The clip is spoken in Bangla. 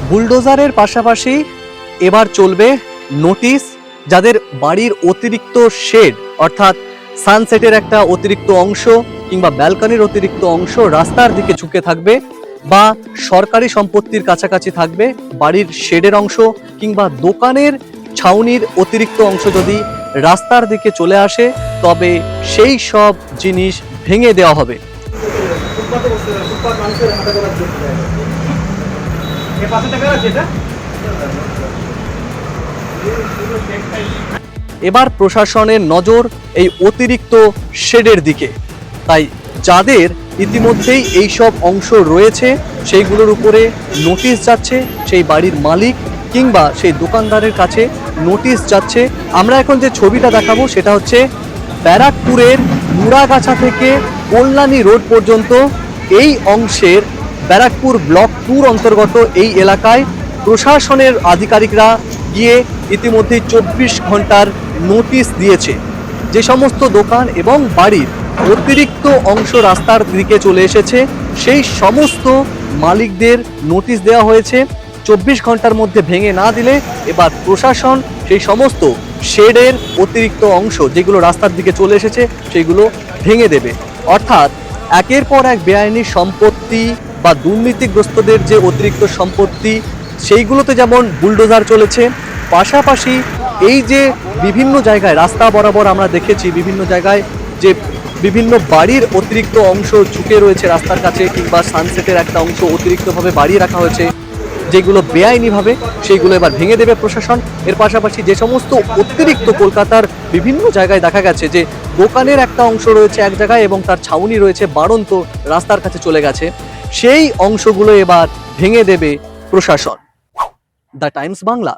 বুলডোজারের পাশাপাশি এবার চলবে নোটিশ, যাদের বাড়ির অতিরিক্ত শেড অর্থাৎ সানসেটের একটা অতিরিক্ত অংশ কিংবা ব্যালকনির অতিরিক্ত অংশ রাস্তার দিকে ঝুঁকে থাকবে বা সরকারি সম্পত্তির কাছাকাছি থাকবে, বাড়ির শেডের অংশ কিংবা দোকানের ছাউনির অতিরিক্ত অংশ যদি রাস্তার দিকে চলে আসে তবে সেই সব জিনিস ভেঙে দেওয়া হবে। এবার প্রশাসনের নজর এই অতিরিক্ত শেডের দিকে, তাই যাদের ইতিমধ্যেই এই সব অংশ রয়েছে সেইগুলোর উপরে নোটিশ যাচ্ছে, সেই বাড়ির মালিক কিংবা সেই দোকানদারের কাছে নোটিশ যাচ্ছে। আমরা এখন যে ছবিটা দেখাবো সেটা হচ্ছে ব্যারাকপুরের মুড়াগাছা থেকে কল্যাণী রোড পর্যন্ত এই অংশের ব্যারাকপুর ব্লক 2 অন্তর্গত এই এলাকায় প্রশাসনের আধিকারিকরা গিয়ে ইতিমধ্যেই 24 ঘন্টার নোটিশ দিয়েছে। যে সমস্ত দোকান এবং বাড়ির অতিরিক্ত অংশ রাস্তার দিকে চলে এসেছে সেই সমস্ত মালিকদের নোটিশ দেওয়া হয়েছে। 24 ঘন্টার মধ্যে ভেঙে না দিলে এবার প্রশাসন সেই সমস্ত শেডের অতিরিক্ত অংশ যেগুলো রাস্তার দিকে চলে এসেছে সেগুলো ভেঙে দেবে। অর্থাৎ একের পর এক বেআইনি সম্পত্তি বা দুর্নীতিগ্রস্তদের যে অতিরিক্ত সম্পত্তি সেইগুলোতে যেমন বুলডোজার চলেছে, পাশাপাশি এই যে বিভিন্ন জায়গায় রাস্তা বরাবর আমরা দেখেছি বিভিন্ন জায়গায় যে বিভিন্ন বাড়ির অতিরিক্ত অংশ ঝুঁকে রয়েছে রাস্তার কাছে কিংবা সানসেটের একটা অংশ অতিরিক্তভাবে বাড়িয়ে রাখা হয়েছে যেগুলো বেআইনিভাবে, সেইগুলো এবার ভেঙে দেবে প্রশাসন। এর পাশাপাশি যে সমস্ত অতিরিক্ত কলকাতার বিভিন্ন জায়গায় দেখা গেছে যে দোকানের একটা অংশ রয়েছে এক জায়গায় এবং তার ছাউনি রয়েছে বাড়ন্ত রাস্তার কাছে চলে গেছে, সেই অংশগুলো এবার ভেঙে দেবে প্রশাসন। The Times Bangla.